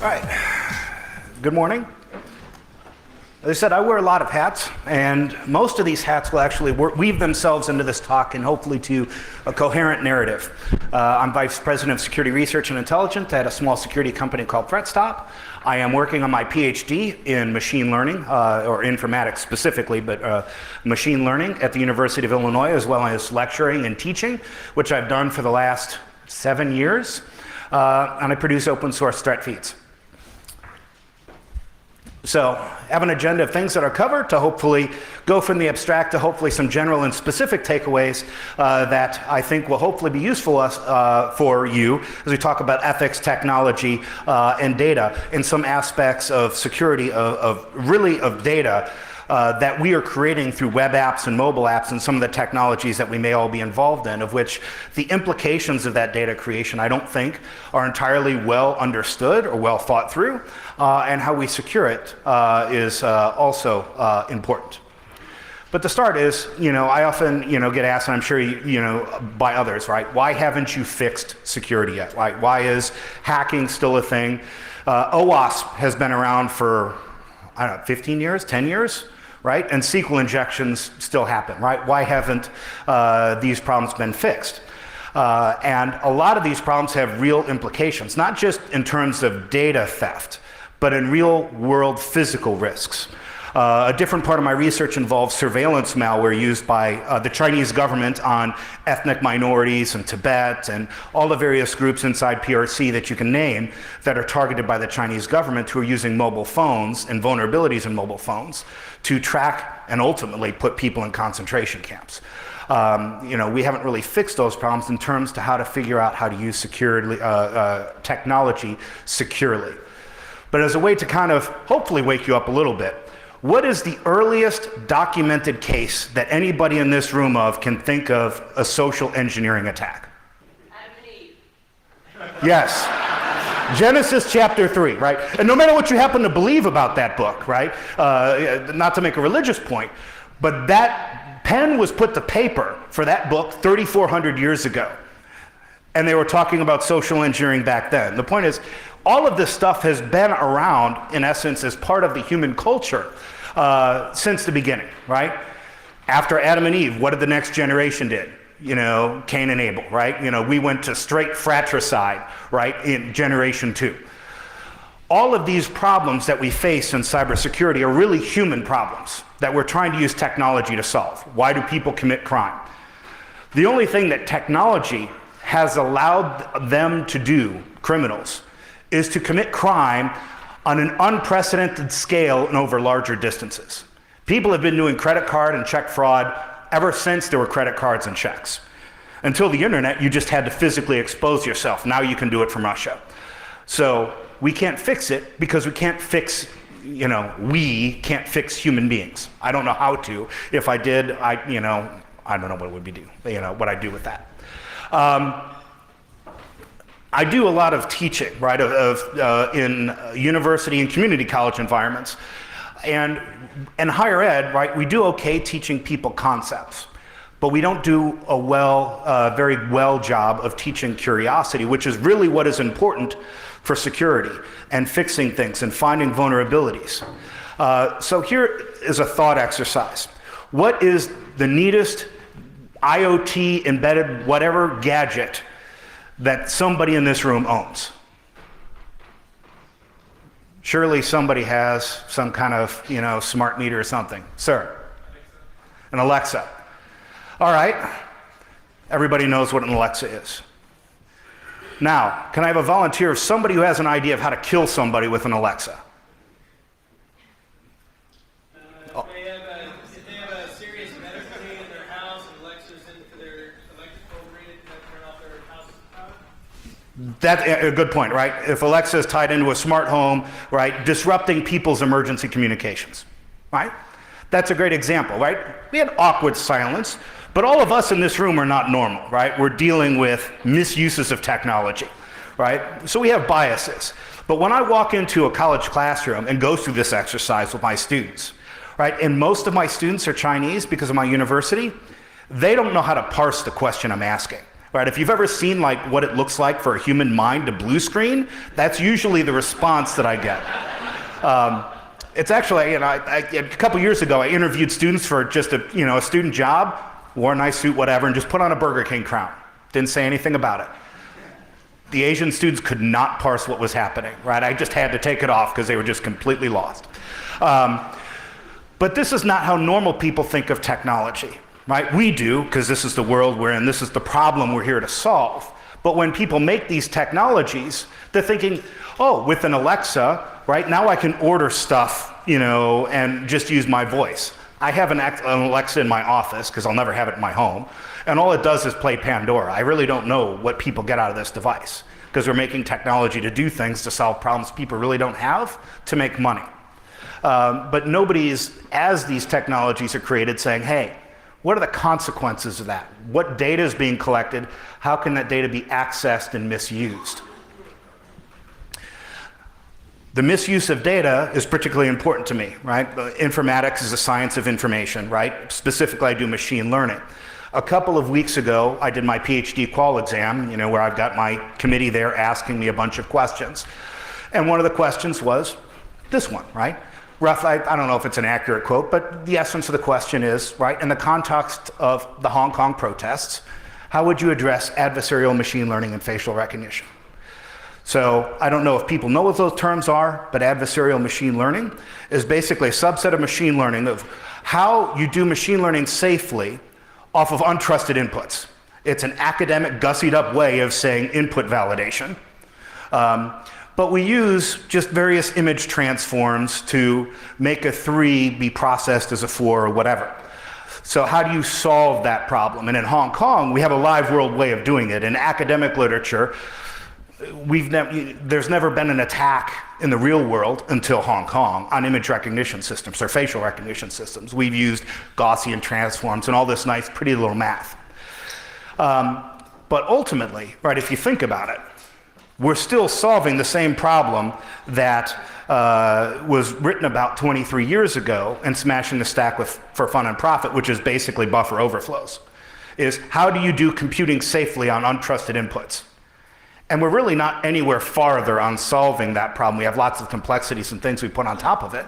All right, good morning. As I said, I wear a lot of hats, and most of these hats will actually weave themselves into this talk and hopefully to a coherent narrative. I'm Vice President of Security Research and Intelligence at a small security company called ThreatStop. I am working on my PhD in machine learning, or informatics specifically, but machine learning at the University of Illinois, as well as lecturing and teaching, which I've done for the last 7 years. And I produce open source threat feeds. So I have an agenda of things that are covered to hopefully go from the abstract to hopefully some general and specific takeaways that I think will hopefully be useful for you as we talk about ethics, technology, and data, and some aspects of security of data that we are creating through web apps and mobile apps and some of the technologies that we may all be involved in, of which the implications of that data creation I don't think are entirely well understood or well thought through, and how we secure it is also important. But the start is, I often, get asked, and I'm sure, by others, right? Why haven't you fixed security yet? Why is hacking still a thing? OWASP has been around for, 15 years, 10 years, right? And SQL injections still happen, right? Why haven't these problems been fixed? And a lot of these problems have real implications, not just in terms of data theft, but in real world physical risks. A different part of my research involves surveillance malware used by the Chinese government on ethnic minorities in Tibet and all the various groups inside PRC that you can name that are targeted by the Chinese government, who are using mobile phones and vulnerabilities in mobile phones to track and ultimately put people in concentration camps. We haven't really fixed those problems in terms to how to figure out how to use technology securely. But as a way to kind of hopefully wake you up a little bit, what is the earliest documented case that anybody in this room can think of a social engineering attack? Adam and Eve. Yes. Genesis chapter 3, right? And no matter what you happen to believe about that book, right? Not to make a religious point, but that pen was put to paper for that book 3,400 years ago. And they were talking about social engineering back then. The point is, all of this stuff has been around, in essence, as part of the human culture since the beginning, right? After Adam and Eve, what did the next generation do? Cain and Abel, right? We went to straight fratricide, right, in generation 2. All of these problems that we face in cybersecurity are really human problems that we're trying to use technology to solve. Why do people commit crime? The only thing that technology has allowed them to do, criminals, is to commit crime on an unprecedented scale and over larger distances. People have been doing credit card and check fraud ever since there were credit cards and checks. Until the internet, you just had to physically expose yourself. Now you can do it from Russia. So we can't fix it because we can't fix, we can't fix human beings. I don't know how to. If I did, I don't know what it would be what I'd do with that. I do a lot of teaching, right, in university and community college environments. And in higher ed, right, we do okay teaching people concepts, but we don't do a very well job of teaching curiosity, which is really what is important for security and fixing things and finding vulnerabilities. So here is a thought exercise. What is the neatest IoT embedded whatever gadget that somebody in this room owns? Surely somebody has some kind of, smart meter or something. Sir? An Alexa. All right. Everybody knows what an Alexa is. Now, can I have a volunteer of somebody who has an idea of how to kill somebody with an Alexa? If they have a serious medical need in their house and Alexa's in for their electrical grid that turn off their house's power? That's a good point, right? If Alexa is tied into a smart home, right, disrupting people's emergency communications, right? That's a great example, right? We had awkward silence, but all of us in this room are not normal, right? We're dealing with misuses of technology, right? So we have biases. But when I walk into a college classroom and go through this exercise with my students, right, and most of my students are Chinese because of my university, they don't know how to parse the question I'm asking. Right, if you've ever seen like what it looks like for a human mind to blue screen, that's usually the response that I get. It's actually, a couple years ago, I interviewed students for just a student job, wore a nice suit, whatever, and just put on a Burger King crown. Didn't say anything about it. The Asian students could not parse what was happening, right? I just had to take it off because they were just completely lost. But this is not how normal people think of technology. Right? We do, because this is the world we're in, this is the problem we're here to solve. But when people make these technologies, they're thinking, oh, with an Alexa, right, now I can order stuff, and just use my voice. I have an Alexa in my office, because I'll never have it in my home, and all it does is play Pandora. I really don't know what people get out of this device, because we're making technology to do things to solve problems people really don't have to make money. But nobody is, as these technologies are created, saying, hey, what are the consequences of that? What data is being collected? How can that data be accessed and misused? The misuse of data is particularly important to me, right? Informatics is a science of information, right? Specifically, I do machine learning. A couple of weeks ago, I did my PhD qual exam, where I've got my committee there asking me a bunch of questions. And one of the questions was this one, right? Roughly, I don't know if it's an accurate quote, but the essence of the question is, right, in the context of the Hong Kong protests, how would you address adversarial machine learning and facial recognition? So I don't know if people know what those terms are, but adversarial machine learning is basically a subset of machine learning of how you do machine learning safely off of untrusted inputs. It's an academic, gussied up way of saying input validation. But we use just various image transforms to make a 3 be processed as a 4 or whatever. So how do you solve that problem? And in Hong Kong, we have a live world way of doing it. In academic literature, there's never been an attack in the real world until Hong Kong on image recognition systems or facial recognition systems. We've used Gaussian transforms and all this nice, pretty little math. But ultimately, right, if you think about it, we're still solving the same problem that was written about 23 years ago and smashing the stack for fun and profit, which is basically buffer overflows, is how do you do computing safely on untrusted inputs? And we're really not anywhere farther on solving that problem. We have lots of complexities and things we put on top of it.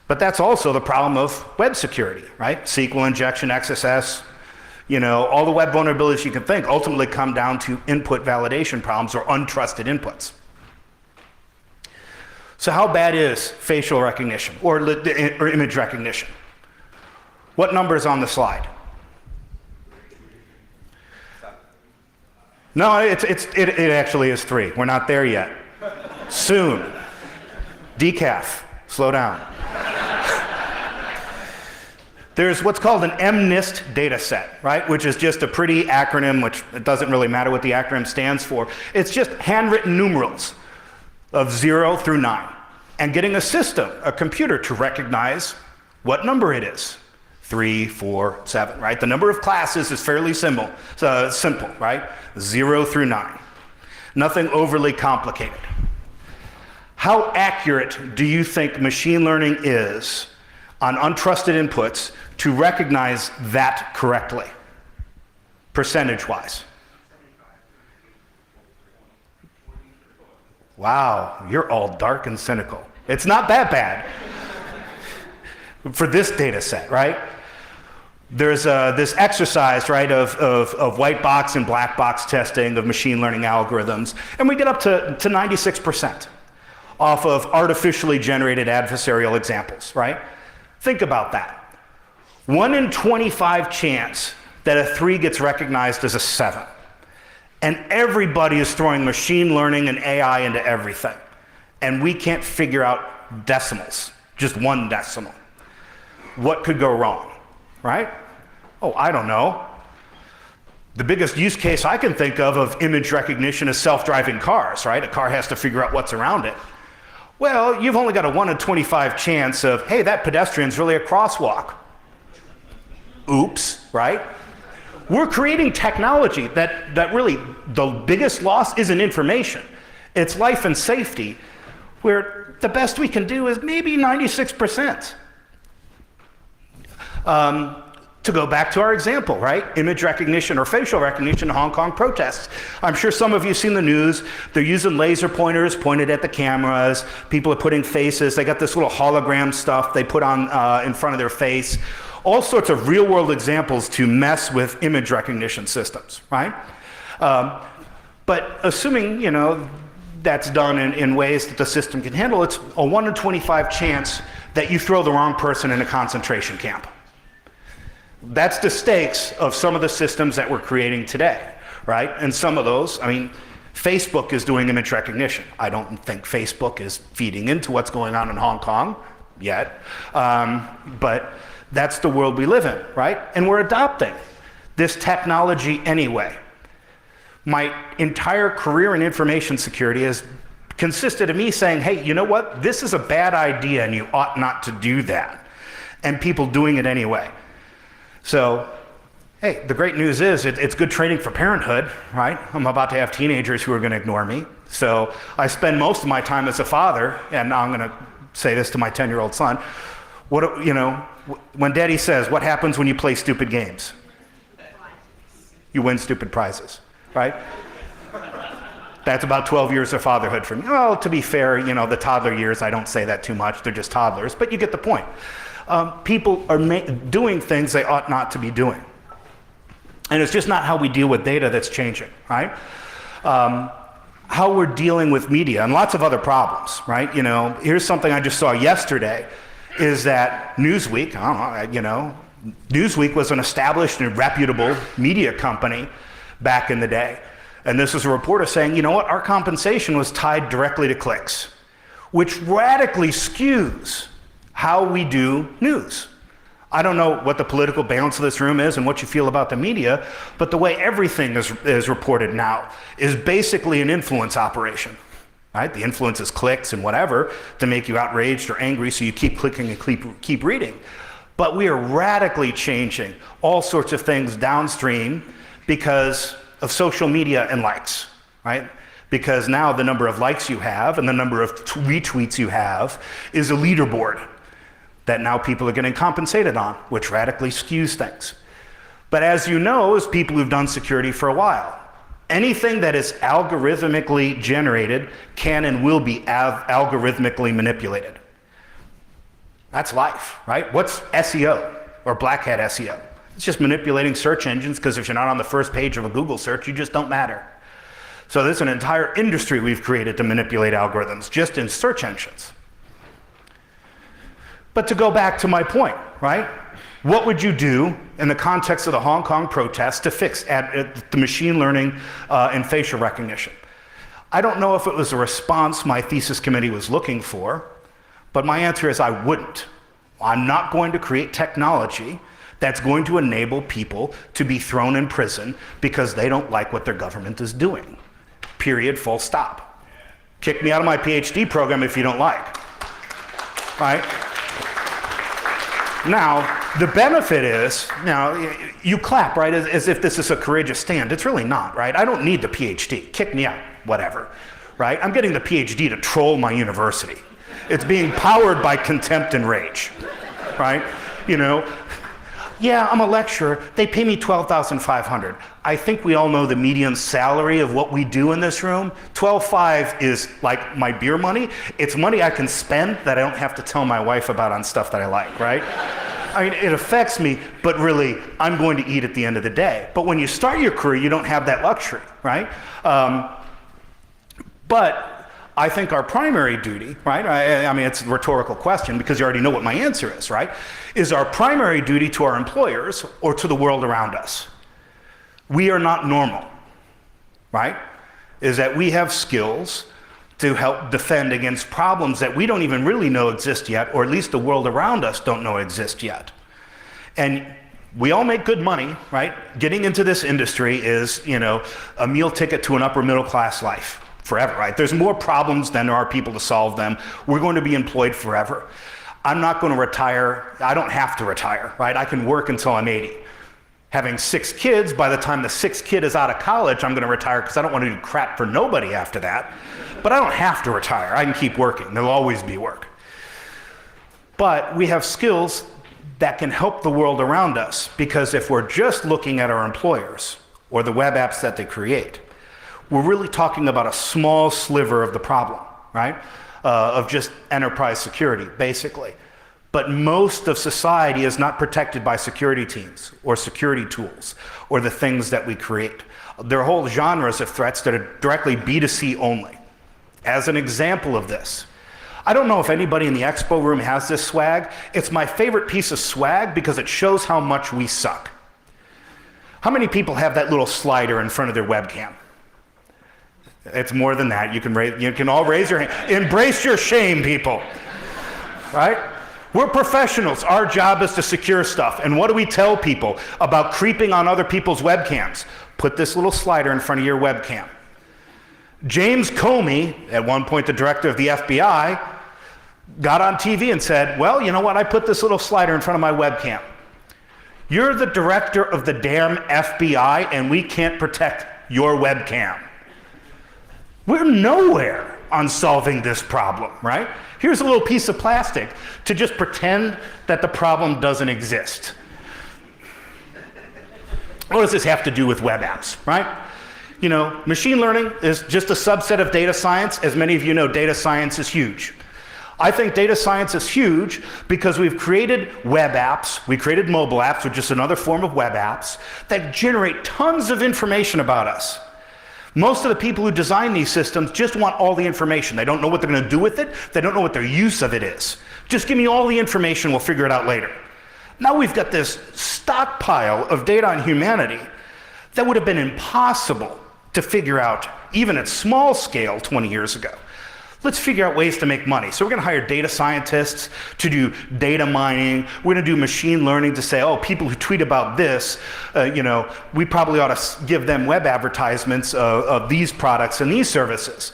But that's also the problem of web security, right? SQL injection, XSS, all the web vulnerabilities you can think ultimately come down to input validation problems or untrusted inputs. So how bad is facial recognition or image recognition? What number is on the slide? No, it actually is 3. We're not there yet. Soon. Decaf, slow down. There's what's called an MNIST data set, right? Which is just a pretty acronym, which it doesn't really matter what the acronym stands for. It's just handwritten numerals of 0 through 9. And getting a system, a computer, to recognize what number it is. 3, 4, 7, right? The number of classes is fairly simple, right? 0 through 9. Nothing overly complicated. How accurate do you think machine learning is on untrusted inputs to recognize that correctly, percentage-wise? Wow, you're all dark and cynical. It's not that bad for this data set, right? There's this exercise, right, of white box and black box testing of machine learning algorithms, and we get up to 96% off of artificially generated adversarial examples, right? Think about that. 1 in 25 chance that a 3 gets recognized as a 7. And everybody is throwing machine learning and AI into everything. And we can't figure out decimals, just 1 decimal. What could go wrong, right? Oh, I don't know. The biggest use case I can think of image recognition is self-driving cars, right? A car has to figure out what's around it. Well, you've only got a 1 in 25 chance of, hey, that pedestrian's really a crosswalk. Oops, right? We're creating technology that really, the biggest loss isn't information. It's life and safety, where the best we can do is maybe 96%. To go back to our example, right? Image recognition or facial recognition in Hong Kong protests. I'm sure some of you have seen the news. They're using laser pointers pointed at the cameras. People are putting faces. They got this little hologram stuff they put on in front of their face. All sorts of real world examples to mess with image recognition systems, right? But assuming, that's done in ways that the system can handle, it's a 1 in 25 chance that you throw the wrong person in a concentration camp. That's the stakes of some of the systems that we're creating today, right? And some of those, Facebook is doing image recognition. I don't think Facebook is feeding into what's going on in Hong Kong yet, but that's the world we live in, right? And we're adopting this technology anyway. My entire career in information security has consisted of me saying, hey, you know what? This is a bad idea and you ought not to do that. And people doing it anyway. So, hey, the great news is it's good training for parenthood, right? I'm about to have teenagers who are going to ignore me. So I spend most of my time as a father, and I'm going to say this to my 10-year-old son. When daddy says, what happens when you play stupid games? You win stupid prizes, right? That's about 12 years of fatherhood for me. Well, to be fair, the toddler years, I don't say that too much. They're just toddlers, but you get the point. People are doing things they ought not to be doing. And it's just not how we deal with data that's changing, right? How we're dealing with media and lots of other problems, right? Here's something I just saw yesterday, is that Newsweek, Newsweek was an established and reputable media company back in the day. And this was a reporter saying, our compensation was tied directly to clicks, which radically skews how we do news. I don't know what the political balance of this room is and what you feel about the media, but the way everything is reported now is basically an influence operation, right? The influence is clicks and whatever to make you outraged or angry, so you keep clicking and keep reading. But we are radically changing all sorts of things downstream because of social media and likes, right? Because now the number of likes you have and the number of retweets you have is a leaderboard that now people are getting compensated on, which radically skews things. But as you know, as people who've done security for a while, anything that is algorithmically generated can and will be algorithmically manipulated. That's life, right? What's SEO or black hat SEO? It's just manipulating search engines, because if you're not on the first page of a Google search, you just don't matter. So there's an entire industry we've created to manipulate algorithms just in search engines. But to go back to my point, right? What would you do in the context of the Hong Kong protests to fix the machine learning and facial recognition? I don't know if it was a response my thesis committee was looking for, but my answer is I wouldn't. I'm not going to create technology that's going to enable people to be thrown in prison because they don't like what their government is doing. Period, full stop. Kick me out of my PhD program if you don't like, right? Now, the benefit is, you clap, right, as if this is a courageous stand. It's really not, right? I don't need the PhD. Kick me out, whatever, right? I'm getting the PhD to troll my university. It's being powered by contempt and rage, right? Yeah, I'm a lecturer. They pay me $12,500. I think we all know the median salary of what we do in this room. $12,500 is like my beer money. It's money I can spend that I don't have to tell my wife about on stuff that I like, right? It affects me, but really, I'm going to eat at the end of the day. But when you start your career, you don't have that luxury, right? But I think our primary duty, right? It's a rhetorical question because you already know what my answer is, right? Is our primary duty to our employers or to the world around us? We are not normal, right? Is that we have skills to help defend against problems that we don't even really know exist yet, or at least the world around us don't know exist yet. And we all make good money, right? Getting into this industry is, a meal ticket to an upper middle class life forever, right? There's more problems than there are people to solve them. We're going to be employed forever. I'm not going to retire. I don't have to retire, right? I can work until I'm 80. Having 6 kids, by the time the 6th kid is out of college, I'm going to retire because I don't want to do crap for nobody after that. But I don't have to retire. I can keep working. There'll always be work. But we have skills that can help the world around us, because if we're just looking at our employers or the web apps that they create, we're really talking about a small sliver of the problem, right? Of just enterprise security, basically. But most of society is not protected by security teams or security tools or the things that we create. There are whole genres of threats that are directly B2C only. As an example of this, I don't know if anybody in the expo room has this swag. It's my favorite piece of swag because it shows how much we suck. How many people have that little slider in front of their webcam? It's more than that. You can all raise your hand. Embrace your shame, people. Right? We're professionals. Our job is to secure stuff. And what do we tell people about creeping on other people's webcams? Put this little slider in front of your webcam. James Comey, at one point the director of the FBI, got on TV and said, well, you know what? I put this little slider in front of my webcam. You're the director of the damn FBI, and we can't protect your webcam. We're nowhere on solving this problem, right? Here's a little piece of plastic to just pretend that the problem doesn't exist. What does this have to do with web apps, right? Machine learning is just a subset of data science. As many of you know, data science is huge. I think data science is huge because we've created web apps, we created mobile apps, which is another form of web apps, that generate tons of information about us. Most of the people who design these systems just want all the information. They don't know what they're going to do with it. They don't know what their use of it is. Just give me all the information, we'll figure it out later. Now we've got this stockpile of data on humanity that would have been impossible to figure out, even at small scale 20 years ago. Let's figure out ways to make money. So we're going to hire data scientists to do data mining. We're going to do machine learning to say, oh, people who tweet about this, we probably ought to give them web advertisements of these products and these services.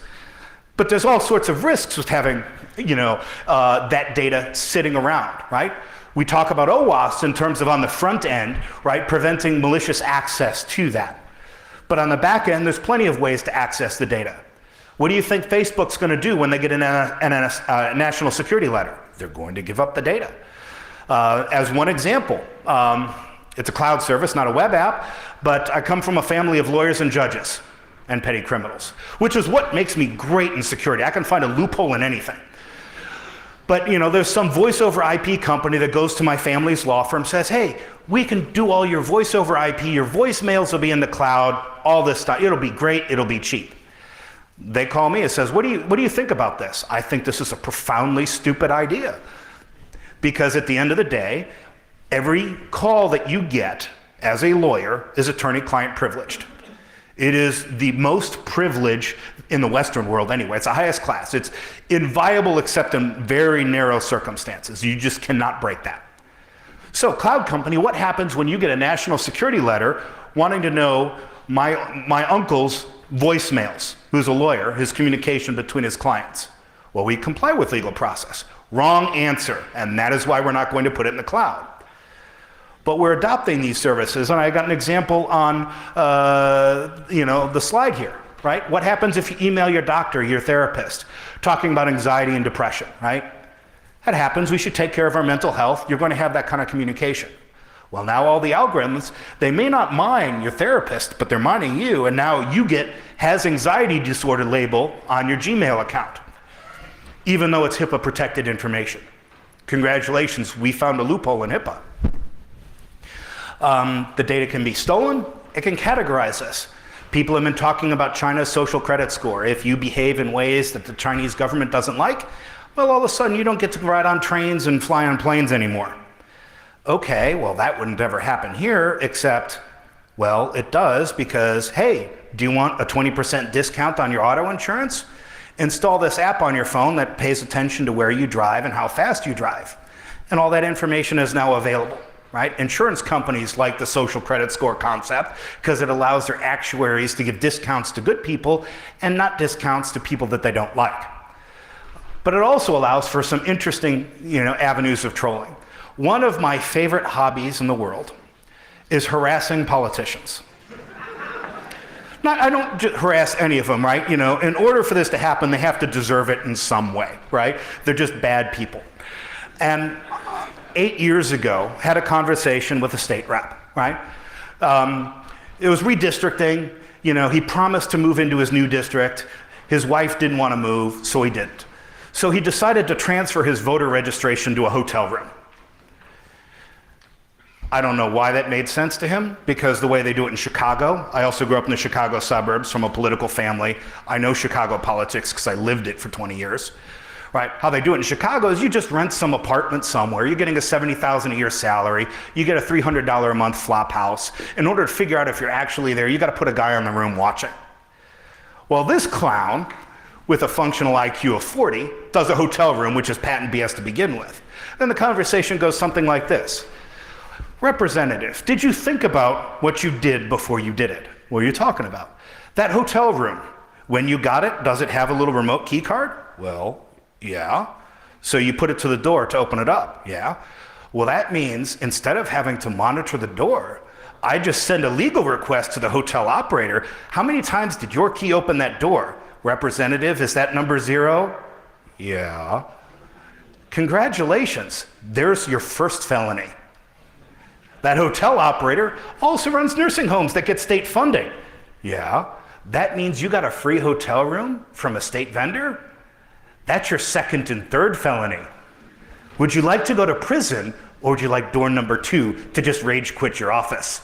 But there's all sorts of risks with having, that data sitting around, right? We talk about OWASP in terms of on the front end, right, preventing malicious access to that. But on the back end, there's plenty of ways to access the data. What do you think Facebook's going to do when they get a national security letter? They're going to give up the data. As one example, it's a cloud service, not a web app, but I come from a family of lawyers and judges and petty criminals, which is what makes me great in security. I can find a loophole in anything. But there's some voice over IP company that goes to my family's law firm, says, hey, we can do all your voice over IP, your voicemails will be in the cloud, all this stuff. It'll be great, it'll be cheap. They call me and says, what do you think about this? I think this is a profoundly stupid idea. Because at the end of the day, every call that you get as a lawyer is attorney-client privileged. It is the most privilege in the Western world anyway. It's the highest class. It's inviolable except in very narrow circumstances. You just cannot break that. So cloud company, what happens when you get a national security letter wanting to know my uncle's voicemails, who's a lawyer, his communication between his clients? Well, we comply with legal process. Wrong answer, and that is why we're not going to put it in the cloud. But we're adopting these services, and I got an example on the slide here, right? What happens if you email your doctor, your therapist, talking about anxiety and depression, right? That happens. We should take care of our mental health. You're going to have that kind of communication. Well, now all the algorithms, they may not mine your therapist, but they're mining you, and now you get has anxiety disorder label on your Gmail account, even though it's HIPAA-protected information. Congratulations, we found a loophole in HIPAA. The data can be stolen. It can categorize us. People have been talking about China's social credit score. If you behave in ways that the Chinese government doesn't like, well, all of a sudden you don't get to ride on trains and fly on planes anymore. Okay, well, that wouldn't ever happen here, except, well, it does because, hey, do you want a 20% discount on your auto insurance? Install this app on your phone that pays attention to where you drive and how fast you drive. And all that information is now available. right? Insurance companies like the social credit score concept because it allows their actuaries to give discounts to good people and not discounts to people that they don't like. But it also allows for some interesting, avenues of trolling. One of my favorite hobbies in the world is harassing politicians. I don't harass any of them, right? In order for this to happen, they have to deserve it in some way, right? They're just bad people. And 8 years ago, had a conversation with a state rep, right? It was redistricting. He promised to move into his new district. His wife didn't want to move, so he didn't. So he decided to transfer his voter registration to a hotel room. I don't know why that made sense to him, because the way they do it in Chicago, I also grew up in the Chicago suburbs from a political family. I know Chicago politics because I lived it for 20 years, right? How they do it in Chicago is you just rent some apartment somewhere. You're getting a $70,000 a year salary. You get a $300 a month flop house. In order to figure out if you're actually there, you got to put a guy in the room watching. Well, this clown with a functional IQ of 40 does a hotel room, which is patent BS to begin with. Then the conversation goes something like this. Representative, did you think about what you did before you did it? What are you talking about? That hotel room, when you got it, does it have a little remote key card? Well, yeah. So you put it to the door to open it up? Yeah. Well, that means instead of having to monitor the door, I just send a legal request to the hotel operator. How many times did your key open that door? Representative, is that number 0? Yeah. Congratulations, there's your first felony. That hotel operator also runs nursing homes that get state funding. Yeah, that means you got a free hotel room from a state vendor? That's your second and third felony. Would you like to go to prison, or would you like door number 2 to just rage quit your office?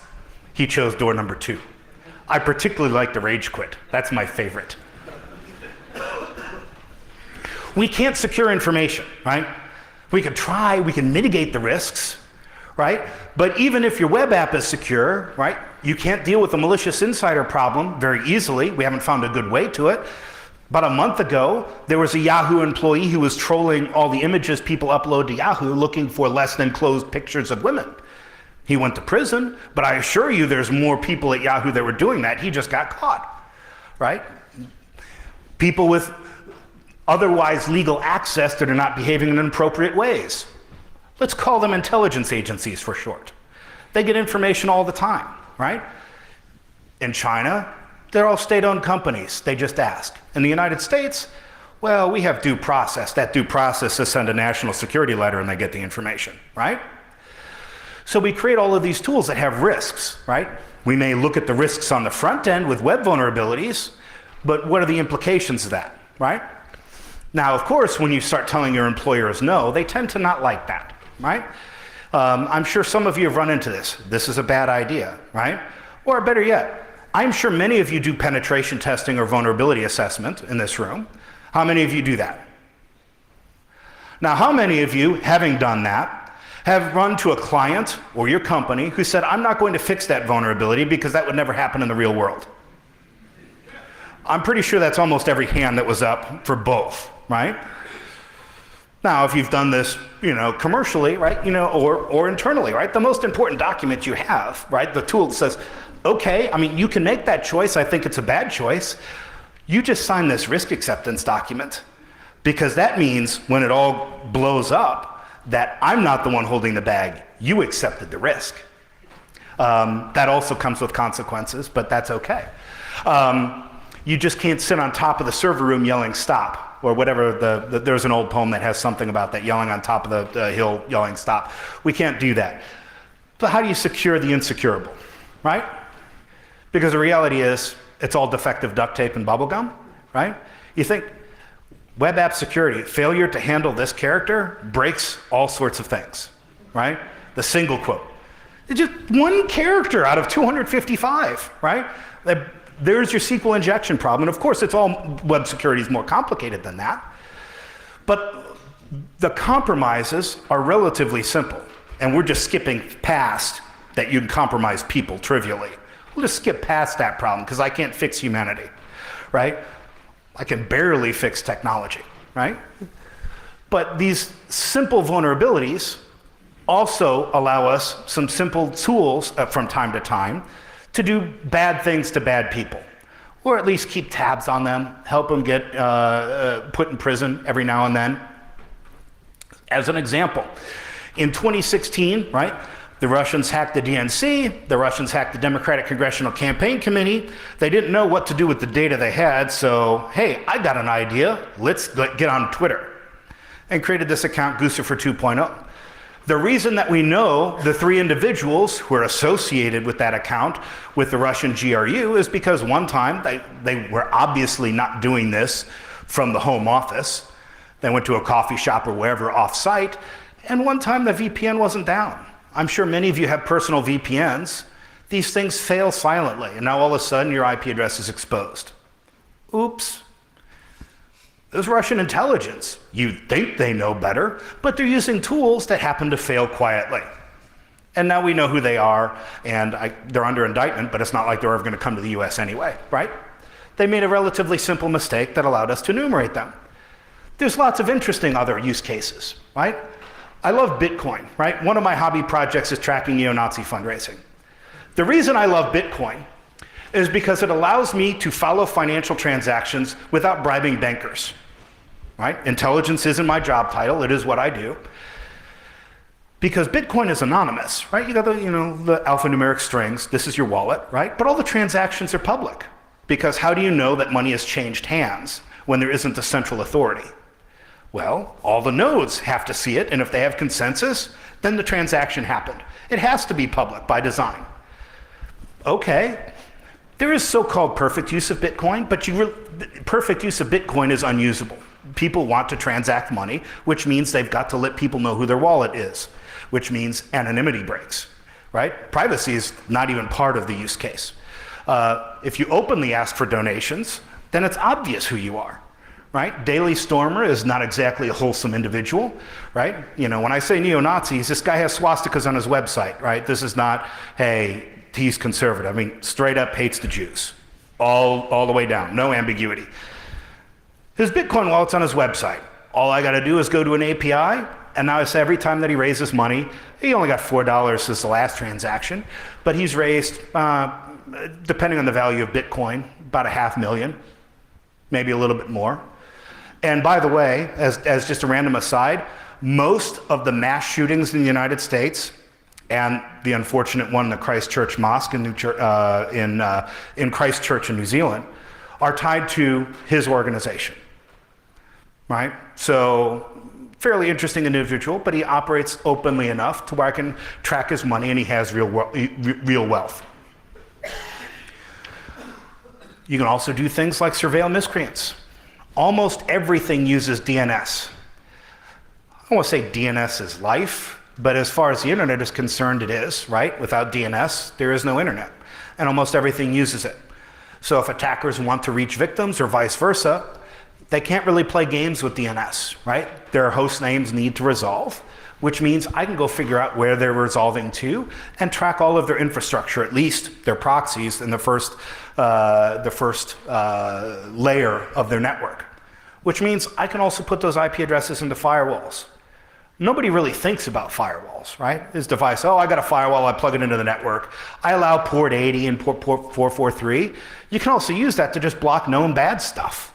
He chose door number 2. I particularly like to rage quit. That's my favorite. We can't secure information, right? We can try, we can mitigate the risks, right? But even if your web app is secure, right, you can't deal with the malicious insider problem very easily. We haven't found a good way to it. About a month ago, there was a Yahoo employee who was trolling all the images people upload to Yahoo looking for less than clothed pictures of women. He went to prison, but I assure you there's more people at Yahoo that were doing that. He just got caught, right? People with otherwise legal access that are not behaving in inappropriate ways. Let's call them intelligence agencies for short. They get information all the time, right? In China, they're all state-owned companies. They just ask. In the United States, well, we have due process. That due process is send a national security letter and they get the information, right? So we create all of these tools that have risks, right? We may look at the risks on the front end with web vulnerabilities, but what are the implications of that, right? Now, of course, when you start telling your employers no, they tend to not like that, right? I'm sure some of you have run into this. This is a bad idea, right? Or better yet, I'm sure many of you do penetration testing or vulnerability assessment in this room. How many of you do that? Now, how many of you, having done that, have run to a client or your company who said, I'm not going to fix that vulnerability because that would never happen in the real world? I'm pretty sure that's almost every hand that was up for both, right? Now, if you've done this, commercially, right, or internally, right, the most important document you have, right, the tool that says, okay, you can make that choice. I think it's a bad choice. You just sign this risk acceptance document, because that means when it all blows up, that I'm not the one holding the bag. You accepted the risk. That also comes with consequences, but that's okay. You just can't sit on top of the server room yelling stop, or whatever. There's an old poem that has something about that, yelling on top of the hill, yelling stop. We can't do that. But how do you secure the insecurable, right? Because the reality is, it's all defective duct tape and bubble gum, right? You think, web app security, failure to handle this character breaks all sorts of things, right? The single quote. It's just one character out of 255, right? There's your SQL injection problem. And of course, web security is more complicated than that. But the compromises are relatively simple. And we're just skipping past that you can compromise people trivially. We'll just skip past that problem because I can't fix humanity, right? I can barely fix technology, right? But these simple vulnerabilities also allow us some simple tools from time to time to do bad things to bad people, or at least keep tabs on them, help them get put in prison every now and then. As an example, in 2016, right, the Russians hacked the DNC, the Russians hacked the Democratic Congressional Campaign Committee. They didn't know what to do with the data they had, so, hey, I got an idea. Let's get on Twitter. And created this account, Guccifer 2.0. The reason that we know the 3 individuals who are associated with that account with the Russian GRU is because one time they were obviously not doing this from the home office. They went to a coffee shop or wherever off-site, and one time the VPN wasn't down. I'm sure many of you have personal VPNs. These things fail silently, and now all of a sudden your IP address is exposed. Oops. It was Russian intelligence. You think they know better, but they're using tools that happen to fail quietly. And now we know who they are, and they're under indictment, but it's not like they're ever going to come to the US anyway, right? They made a relatively simple mistake that allowed us to enumerate them. There's lots of interesting other use cases, right? I love Bitcoin, right? One of my hobby projects is tracking neo-Nazi fundraising. The reason I love Bitcoin is because it allows me to follow financial transactions without bribing bankers, right? Intelligence isn't my job title, it is what I do. Because Bitcoin is anonymous, right? You got the alphanumeric strings, this is your wallet, right? But all the transactions are public, because how do you know that money has changed hands when there isn't a central authority? Well, all the nodes have to see it, and if they have consensus, then the transaction happened. It has to be public by design. Okay, there is so-called perfect use of Bitcoin, but perfect use of Bitcoin is unusable. People want to transact money, which means they've got to let people know who their wallet is, which means anonymity breaks, right? Privacy is not even part of the use case. If you openly ask for donations, then it's obvious who you are. Right? Daily Stormer is not exactly a wholesome individual, right? You know, when I say neo-Nazis, this guy has swastikas on his website, right? This is not, hey, he's conservative. I mean, straight up hates the Jews, all the way down, no ambiguity. His Bitcoin wallet's on his website. All I got to do is go to an API, and now I say every time that he raises money, he only got $4 since the last transaction, but he's raised, depending on the value of Bitcoin, about $500,000, maybe a little bit more. And by the way, as just a random aside, most of the mass shootings in the United States and the unfortunate one in the Christchurch Mosque in Christchurch in New Zealand are tied to his organization, right? So fairly interesting individual, but he operates openly enough to where I can track his money and he has real wealth. You can also do things like surveil miscreants. Almost everything uses DNS. I don't want to say DNS is life, but as far as the internet is concerned, it is, right? Without DNS, there is no internet. And almost everything uses it. So if attackers want to reach victims or vice versa, they can't really play games with DNS, right? Their host names need to resolve, which means I can go figure out where they're resolving to and track all of their infrastructure, at least their proxies in the first layer of their network, which means I can also put those IP addresses into firewalls. Nobody really thinks about firewalls, right? This device, oh, I got a firewall, I plug it into the network. I allow port 80 and port 443. You can also use that to just block known bad stuff,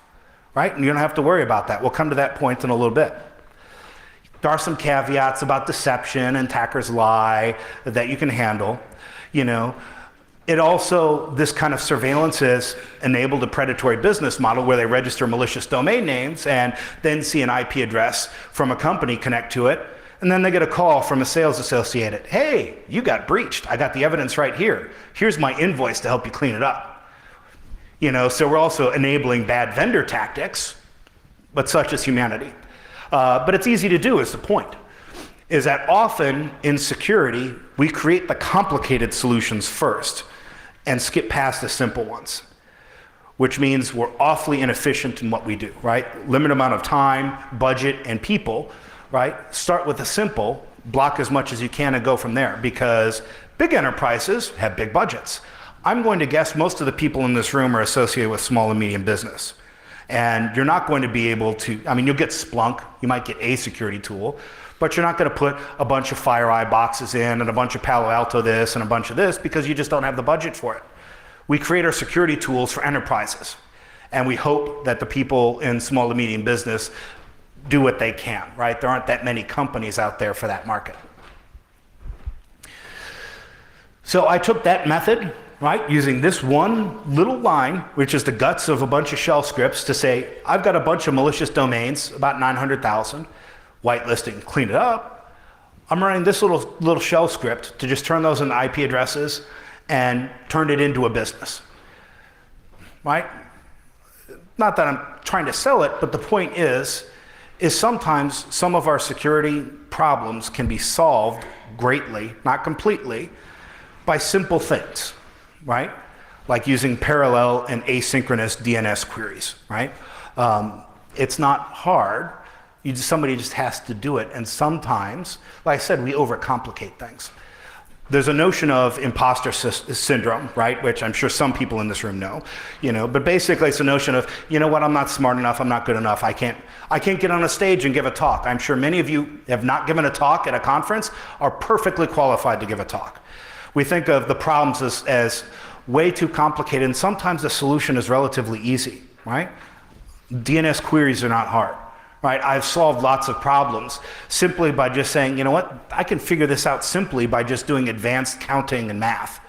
right? And you don't have to worry about that. We'll come to that point in a little bit. There are some caveats about deception and attackers lie that you can handle. You know, it also, this kind of surveillance has enabled a predatory business model where they register malicious domain names and then see an IP address from a company connect to it, and then they get a call from a sales associate. Hey, you got breached. I got the evidence right here. Here's my invoice to help you clean it up. You know, so we're also enabling bad vendor tactics, but such is humanity. But it's easy to do is the point, is that often in security, we create the complicated solutions first and skip past the simple ones, which means we're awfully inefficient in what we do, right? Limited amount of time, budget, and people, right? Start with the simple, block as much as you can and go from there, because big enterprises have big budgets. I'm going to guess most of the people in this room are associated with small and medium business. And you're not going to be able to, I mean, you'll get Splunk, you might get a security tool, but you're not going to put a bunch of FireEye boxes in and a bunch of Palo Alto this and a bunch of this because you just don't have the budget for it. We create our security tools for enterprises, and we hope that the people in small to medium business do what they can, right? There aren't that many companies out there for that market. So I took that method, right, using this one little line, which is the guts of a bunch of shell scripts, to say, I've got a bunch of malicious domains, about 900,000, whitelisting, clean it up. I'm running this little shell script to just turn those into IP addresses and turn it into a business, right? Not that I'm trying to sell it, but the point is sometimes some of our security problems can be solved greatly, not completely, by simple things, right? Like using parallel and asynchronous DNS queries, right? It's not hard. Somebody just has to do it. And sometimes, like I said, we overcomplicate things. There's a notion of imposter syndrome, right? Which I'm sure some people in this room know, but basically it's a notion of, you know what, I'm not smart enough, I'm not good enough, I can't get on a stage and give a talk. I'm sure many of you have not given a talk at a conference, are perfectly qualified to give a talk. We think of the problems as way too complicated, and sometimes the solution is relatively easy, right? DNS queries are not hard, right? I've solved lots of problems simply by just saying, you know what, I can figure this out simply by just doing advanced counting and math.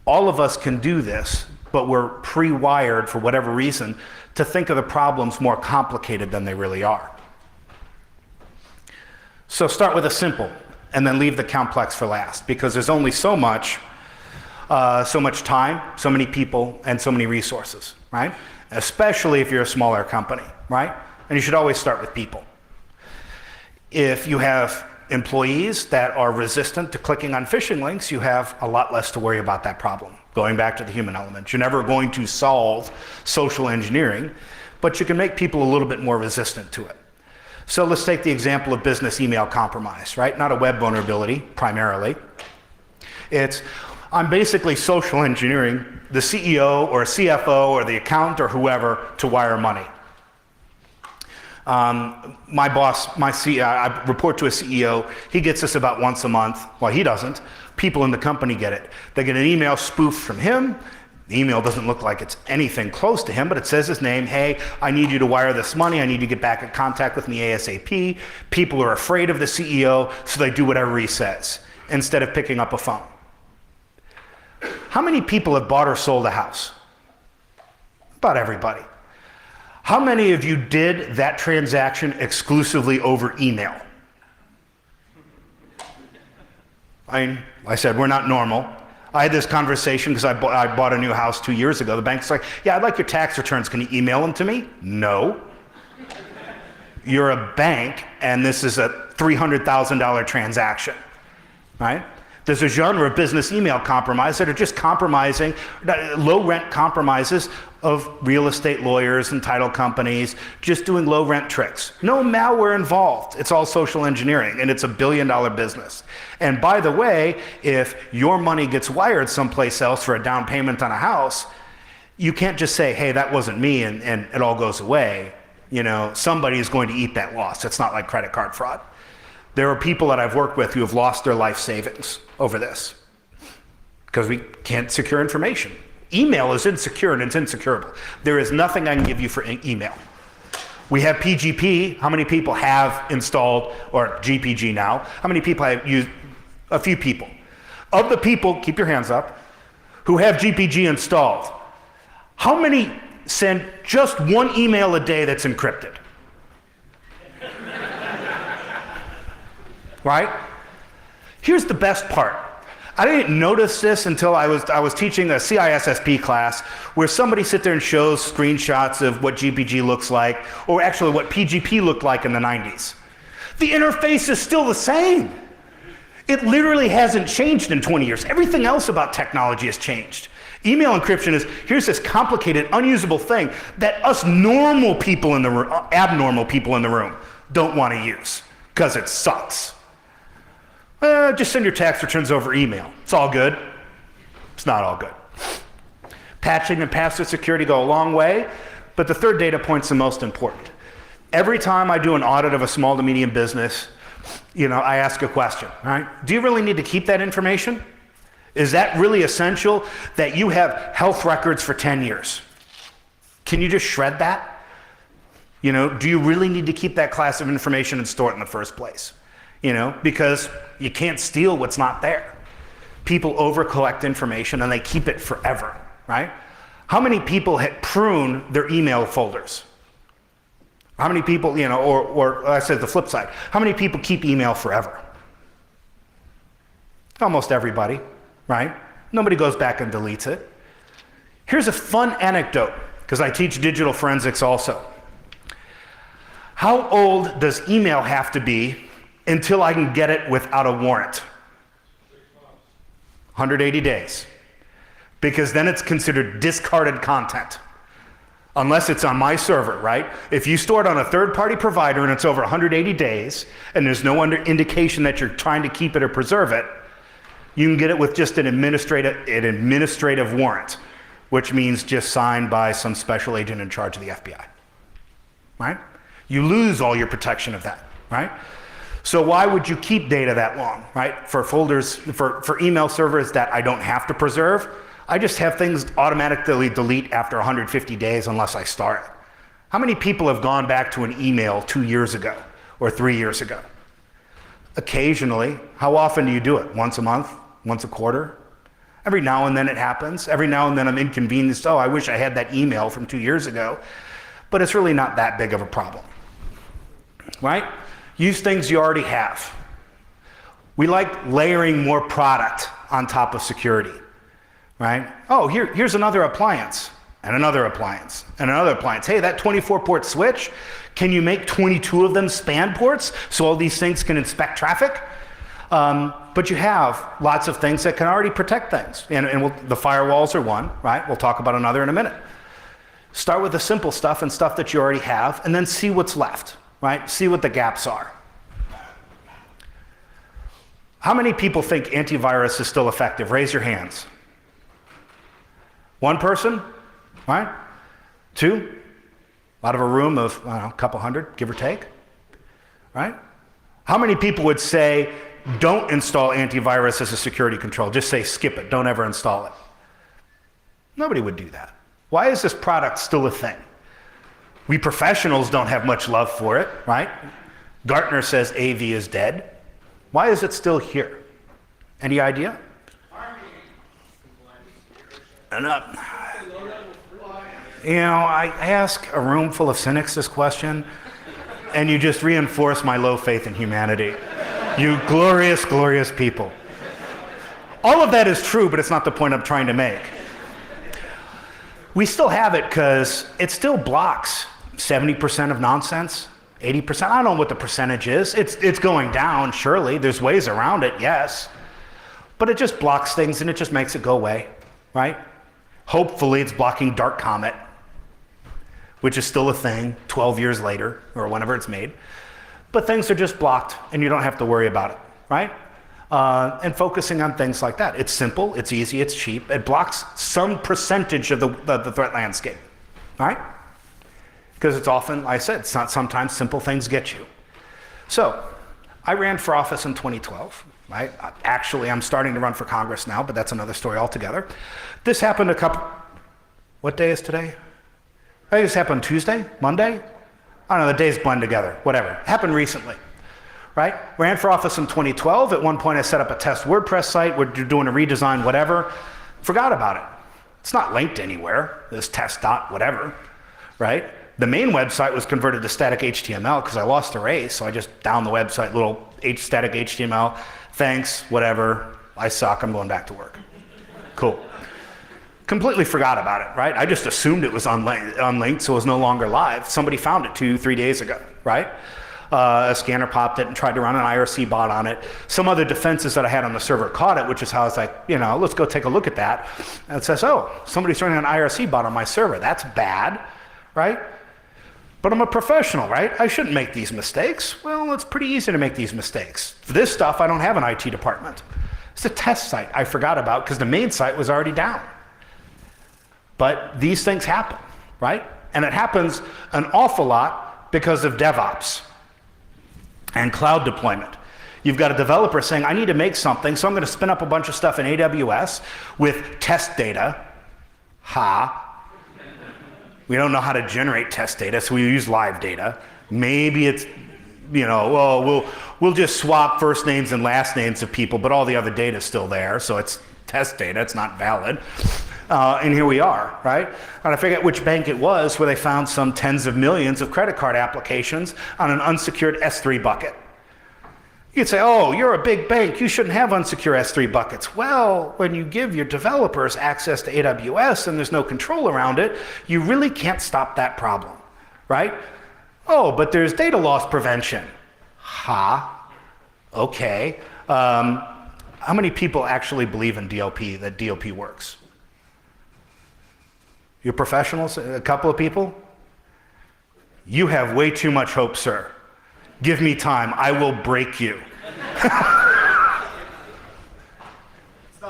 All of us can do this, but we're pre-wired, for whatever reason, to think of the problems more complicated than they really are. So start with a simple, and then leave the complex for last, because there's only so much time, so many people, and so many resources, right? Especially if you're a smaller company, right? And you should always start with people. If you have employees that are resistant to clicking on phishing links, you have a lot less to worry about that problem. Going back to the human element, you're never going to solve social engineering, but you can make people a little bit more resistant to it. So let's take the example of business email compromise, right? Not a web vulnerability, primarily. I'm basically social engineering the CEO or CFO or the accountant or whoever to wire money. My boss, I report to a CEO, he gets this about once a month. Well, he doesn't. People in the company get it. They get an email spoof from him. The email doesn't look like it's anything close to him, but it says his name. Hey, I need you to wire this money. I need you to get back in contact with me ASAP. People are afraid of the CEO, so they do whatever he says instead of picking up a phone. How many people have bought or sold a house? About everybody. How many of you did that transaction exclusively over email? I said, we're not normal. I had this conversation because I bought a new house 2 years ago. The bank's like, yeah, I'd like your tax returns. Can you email them to me? No. You're a bank, and this is a $300,000 transaction, right? There's a genre of business email compromise that are just compromising, low-rent compromises of real estate lawyers and title companies, just doing low-rent tricks. No malware involved. It's all social engineering, and it's a billion-dollar business. And by the way, if your money gets wired someplace else for a down payment on a house, you can't just say, hey, that wasn't me, and it all goes away. Somebody is going to eat that loss. It's not like credit card fraud. There are people that I've worked with who have lost their life savings over this because we can't secure information. Email is insecure and it's insecurable. There is nothing I can give you for email. We have PGP. How many people have installed, or GPG now? How many people have used? A few people. Of the people, keep your hands up, who have GPG installed, how many send just one email a day that's encrypted? Right? Here's the best part. I didn't notice this until I was teaching a CISSP class where somebody sit there and shows screenshots of what GPG looks like, or actually what PGP looked like in the 90s. The interface is still the same. It literally hasn't changed in 20 years. Everything else about technology has changed. Email encryption is, here's this complicated, unusable thing that us normal people in the room, abnormal people in the room, don't want to use because it sucks. Just send your tax returns over email. It's all good. It's not all good. Patching and password security go a long way, But the third data point's the most important. Every time I do an audit of a small to medium business, I ask a question, right? Do you really need to keep that information? Is that really essential that you have health records for 10 years? Can you just shred that? Do you really need to keep that class of information and store it in the first place? Because you can't steal what's not there. People over-collect information and they keep it forever, right? How many people prune their email folders? How many people, or I said the flip side, how many people keep email forever? Almost everybody, right? Nobody goes back and deletes it. Here's a fun anecdote, because I teach digital forensics also. How old does email have to be until I can get it without a warrant? 180 days. Because then it's considered discarded content. Unless it's on my server, right? If you store it on a third-party provider and it's over 180 days, and there's no indication that you're trying to keep it or preserve it, you can get it with just an administrative warrant, which means just signed by some special agent in charge of the FBI, right? You lose all your protection of that, right? So why would you keep data that long, right? For folders, for email servers that I don't have to preserve, I just have things automatically delete after 150 days unless I start it. How many people have gone back to an email 2 years ago or 3 years ago? Occasionally. How often do you do it? Once a month? Once a quarter? Every now and then it happens. Every now and then I'm inconvenienced. Oh, I wish I had that email from 2 years ago. But it's really not that big of a problem, right? Use things you already have. We like layering more product on top of security. Right? Oh, here's another appliance, and another appliance, and another appliance. Hey, that 24-port switch, can you make 22 of them span ports so all these things can inspect traffic? But you have lots of things that can already protect things. And the firewalls are one, right? We'll talk about another in a minute. Start with the simple stuff and stuff that you already have, and then see what's left, right? See what the gaps are. How many people think antivirus is still effective? Raise your hands. One person, right? Two, out of a room of, I don't know, a couple hundred, give or take, right? How many people would say, don't install antivirus as a security control, just say skip it, don't ever install it? Nobody would do that. Why is this product still a thing? We professionals don't have much love for it, right? Gartner says AV is dead. Why is it still here? Any idea? And I ask a room full of cynics this question, and you just reinforce my low faith in humanity. You glorious, glorious people. All of that is true, but it's not the point I'm trying to make. We still have it because it still blocks 70% of nonsense, 80%. I don't know what the percentage is. It's going down, surely. There's ways around it, yes. But it just blocks things and it just makes it go away, right? Hopefully it's blocking Dark Comet, which is still a thing 12 years later or whenever it's made. But things are just blocked and you don't have to worry about it, right? And focusing on things like that. It's simple, it's easy, it's cheap. It blocks some percentage of the threat landscape, right? Because it's often, like I said, it's not sometimes simple things get you. So I ran for office in 2012. Right? Actually, I'm starting to run for Congress now, but that's another story altogether. This happened what day is today? I think this happened Tuesday, Monday? I don't know, the days blend together, whatever. Happened recently, right? Ran for office in 2012. At one point, I set up a test WordPress site. We're doing a redesign, whatever. Forgot about it. It's not linked anywhere, this test dot whatever, right? The main website was converted to static HTML because I lost the race, so I just downed the website, little static HTML. Thanks, whatever, I suck, I'm going back to work. Cool. Completely forgot about it, right? I just assumed it was unlinked, so it was no longer live. Somebody found it 2-3 days ago, right? A scanner popped it and tried to run an IRC bot on it. Some other defenses that I had on the server caught it, which is how I was like, let's go take a look at that. And it says, oh, somebody's running an IRC bot on my server. That's bad, right? But I'm a professional, right? I shouldn't make these mistakes. Well, it's pretty easy to make these mistakes. For this stuff, I don't have an IT department. It's a test site I forgot about because the main site was already down. But these things happen, right? And it happens an awful lot because of DevOps and cloud deployment. You've got a developer saying, I need to make something, so I'm going to spin up a bunch of stuff in AWS with test data. We don't know how to generate test data, so we use live data. Maybe it's, well, we'll just swap first names and last names of people, but all the other data is still there, so it's test data, it's not valid. And here we are, right? And I forget which bank it was where they found some tens of millions of credit card applications on an unsecured S3 bucket. You'd say, oh, you're a big bank, you shouldn't have unsecured S3 buckets. Well, when you give your developers access to AWS and there's no control around it, you really can't stop that problem, right? Oh, but there's data loss prevention. Okay. How many people actually believe in DLP, that DLP works? You're professionals, a couple of people? You have way too much hope, sir. Give me time, I will break you. It's not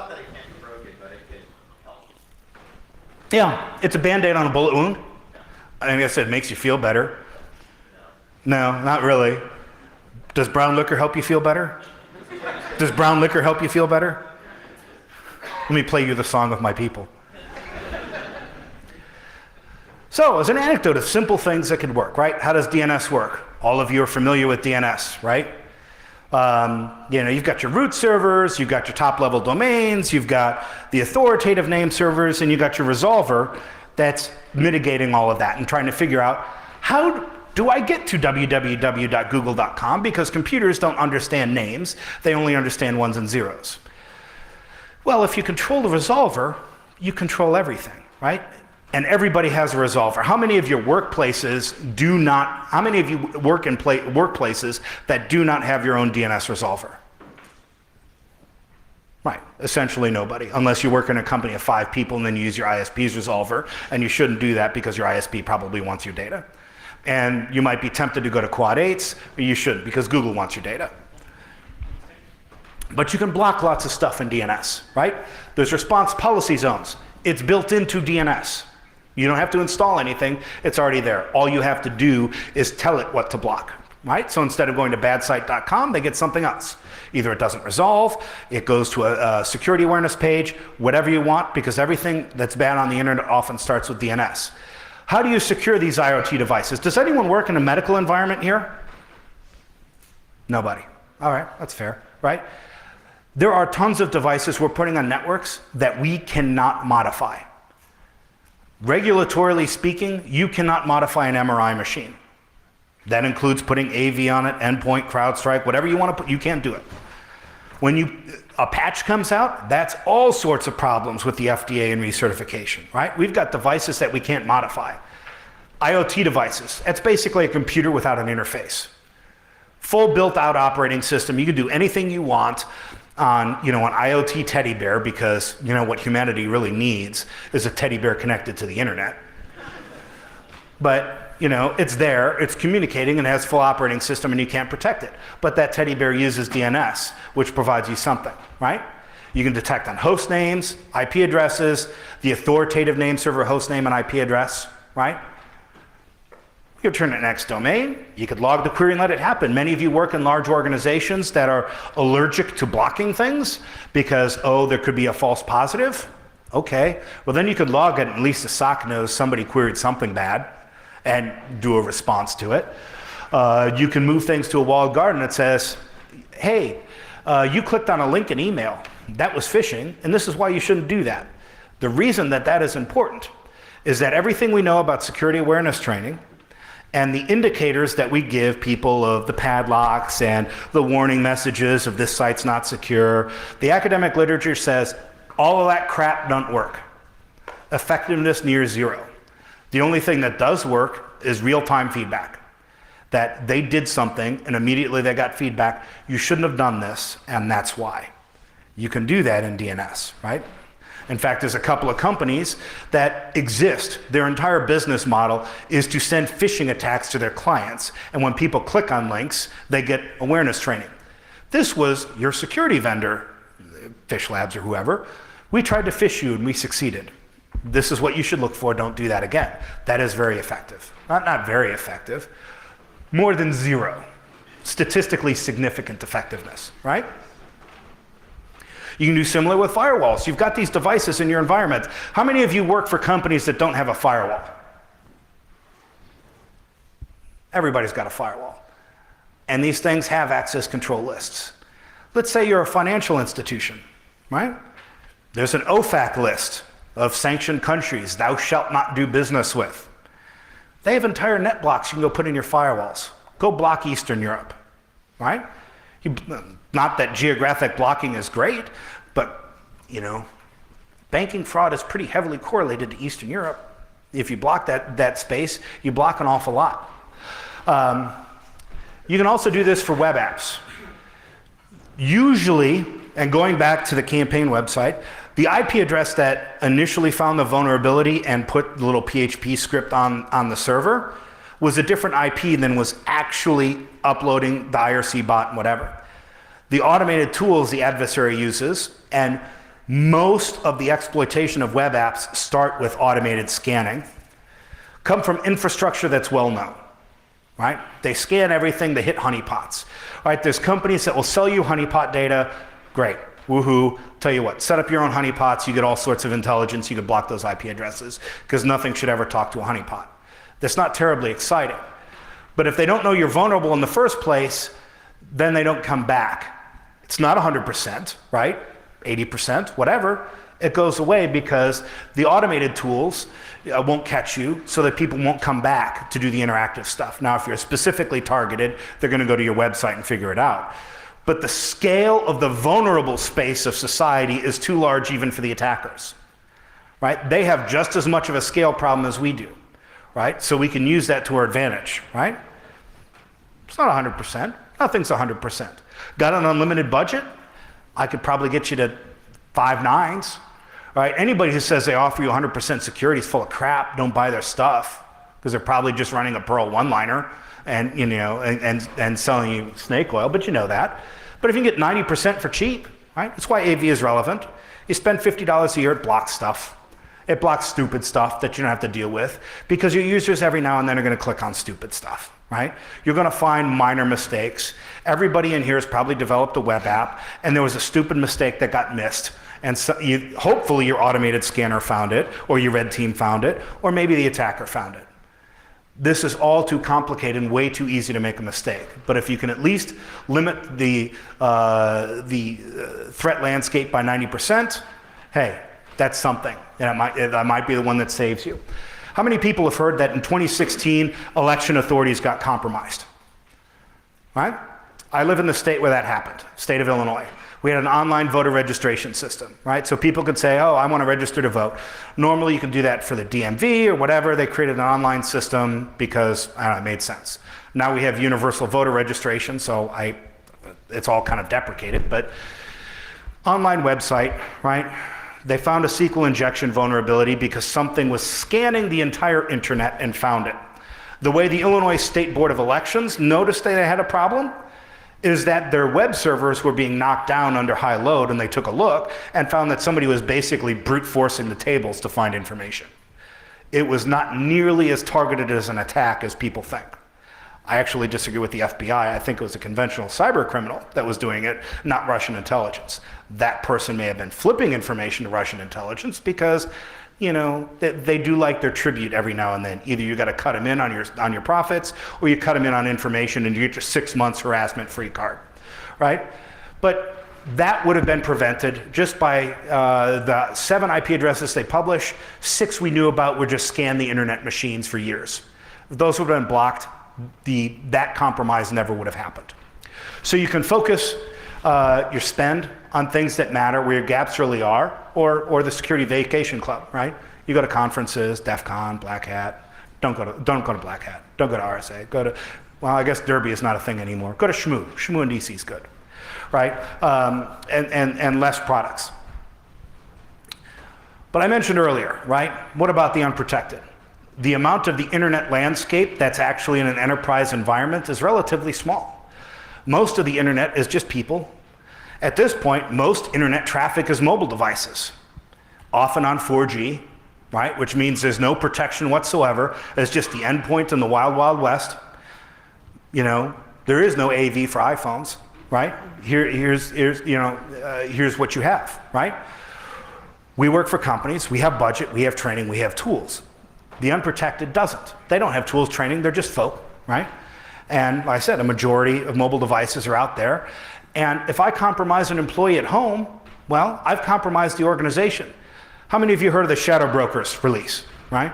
that it can't be broken, but it can help. Yeah, it's a Band-Aid on a bullet wound. I guess it makes you feel better. No, not really. Does brown liquor help you feel better? Does brown liquor help you feel better? Let me play you the song of my people. So, as an anecdote of simple things that could work, right? How does DNS work? All of you are familiar with DNS, right? You've got your root servers, you've got your top-level domains, you've got the authoritative name servers, and you've got your resolver that's mitigating all of that and trying to figure out, how do I get to www.google.com? Because computers don't understand names, they only understand ones and zeros. Well, if you control the resolver, you control everything, right? And everybody has a resolver. How many of your workplaces how many of you work in workplaces that do not have your own DNS resolver? Right, essentially nobody, unless you work in a company of 5 people and then you use your ISP's resolver, and you shouldn't do that because your ISP probably wants your data. And you might be tempted to go to Quad 8s, but you shouldn't because Google wants your data. But you can block lots of stuff in DNS, right? There's response policy zones. It's built into DNS. You don't have to install anything, it's already there. All you have to do is tell it what to block, right? So instead of going to badsite.com, they get something else. Either it doesn't resolve, it goes to a security awareness page, whatever you want, because everything that's bad on the internet often starts with DNS. How do you secure these IoT devices? Does anyone work in a medical environment here? Nobody. All right, that's fair, right? There are tons of devices we're putting on networks that we cannot modify. Regulatorily speaking, you cannot modify an MRI machine. That includes putting AV on it, endpoint, CrowdStrike, whatever you want to put, you can't do it. When a patch comes out, that's all sorts of problems with the FDA and recertification, right? We've got devices that we can't modify. IoT devices, that's basically a computer without an interface. Full built-out operating system, you can do anything you want on an IoT teddy bear, because what humanity really needs is a teddy bear connected to the internet. But it's there, it's communicating and has full operating system, and you can't protect it. But that teddy bear uses DNS, which provides you something, right? You can detect on host names, IP addresses, the authoritative name server host name and IP address, right? You could turn it next domain. You could log the query and let it happen. Many of you work in large organizations that are allergic to blocking things because, there could be a false positive. Okay, well then you could log it, and at least the SOC knows somebody queried something bad and do a response to it. You can move things to a walled garden that says, hey, you clicked on a link in email. That was phishing, and this is why you shouldn't do that. The reason that is important is that everything we know about security awareness training and the indicators that we give people of the padlocks and the warning messages of this site's not secure, the academic literature says all of that crap doesn't work. Effectiveness near zero. The only thing that does work is real-time feedback. That they did something and immediately they got feedback, you shouldn't have done this, and that's why. You can do that in DNS, right? In fact, there's a couple of companies that exist. Their entire business model is to send phishing attacks to their clients. And when people click on links, they get awareness training. This was your security vendor, Fish Labs or whoever. We tried to phish you and we succeeded. This is what you should look for. Don't do that again. That is very effective. Not very effective. More than zero. Statistically significant effectiveness, right? You can do similar with firewalls. You've got these devices in your environment. How many of you work for companies that don't have a firewall? Everybody's got a firewall. And these things have access control lists. Let's say you're a financial institution, right? There's an OFAC list of sanctioned countries thou shalt not do business with. They have entire net blocks you can go put in your firewalls. Go block Eastern Europe, right? Not that geographic blocking is great, but banking fraud is pretty heavily correlated to Eastern Europe. If you block that space, you block an awful lot. You can also do this for web apps. Usually, and going back to the campaign website, the IP address that initially found the vulnerability and put the little PHP script on the server was a different IP than was actually uploading the IRC bot and whatever. The automated tools the adversary uses, and most of the exploitation of web apps start with automated scanning, come from infrastructure that's well known, right? They scan everything, they hit honeypots. All right, there's companies that will sell you honeypot data. Great, woohoo. Tell you what, set up your own honeypots, you get all sorts of intelligence, you can block those IP addresses, because nothing should ever talk to a honeypot. That's not terribly exciting. But if they don't know you're vulnerable in the first place, then they don't come back. It's not 100%, right? 80%, whatever. It goes away because the automated tools won't catch you, so that people won't come back to do the interactive stuff. Now, if you're specifically targeted, they're going to go to your website and figure it out. But the scale of the vulnerable space of society is too large even for the attackers, right? They have just as much of a scale problem as we do, right? So we can use that to our advantage, right? It's not 100%. Nothing's 100%. Got an unlimited budget? I could probably get you to 5 nines, right? Anybody who says they offer you 100% security is full of crap. Don't buy their stuff, because they're probably just running a Perl one-liner and and selling you snake oil, but you know that. But if you can get 90% for cheap, right? That's why AV is relevant. You spend $50 a year, it blocks stuff. It blocks stupid stuff that you don't have to deal with, because your users every now and then are going to click on stupid stuff, right? You're going to find minor mistakes. Everybody in here has probably developed a web app, and there was a stupid mistake that got missed. And so hopefully your automated scanner found it, or your red team found it, or maybe the attacker found it. This is all too complicated and way too easy to make a mistake. But if you can at least limit the threat landscape by 90%, hey, that's something. And that might be the one that saves you. How many people have heard that in 2016, election authorities got compromised? Right? I live in the state where that happened, state of Illinois. We had an online voter registration system, right? So people could say, oh, I want to register to vote. Normally you can do that for the DMV or whatever. They created an online system because, I don't know, it made sense. Now we have universal voter registration, so it's all kind of deprecated, but online website, right? They found a SQL injection vulnerability because something was scanning the entire internet and found it. The way the Illinois State Board of Elections noticed they had a problem is that their web servers were being knocked down under high load, and they took a look and found that somebody was basically brute forcing the tables to find information. It was not nearly as targeted as an attack as people think. I actually disagree with the FBI. I think it was a conventional cyber criminal that was doing it, not Russian intelligence. That person may have been flipping information to Russian intelligence because, they do like their tribute every now and then. Either you got to cut them in on your profits, or you cut them in on information and you get your 6 months harassment-free card, right? But that would have been prevented just by the 7 IP addresses they publish. 6 we knew about were just scan the internet machines for years. If those would have been blocked, that compromise never would have happened. So you can focus your spend on things that matter, where your gaps really are, or the security vacation club, right? You go to conferences, DEF CON, Black Hat. Don't go to Black Hat. Don't go to RSA. Well, I guess Derby is not a thing anymore. Go to Shmoo. Shmoo in DC is good, right? And less products. But I mentioned earlier, right? What about the unprotected? The amount of the internet landscape that's actually in an enterprise environment is relatively small. Most of the internet is just people. At this point, most internet traffic is mobile devices, often on 4G, right? Which means there's no protection whatsoever. It's just the endpoint in the wild, wild west. You know, there is no AV for iPhones, right? Here's what you have, right? We work for companies, we have budget, we have training, we have tools. The unprotected doesn't. They don't have tools, training, they're just folk, right? And like I said, a majority of mobile devices are out there. And if I compromise an employee at home, well, I've compromised the organization. How many of you heard of the Shadow Brokers release, right?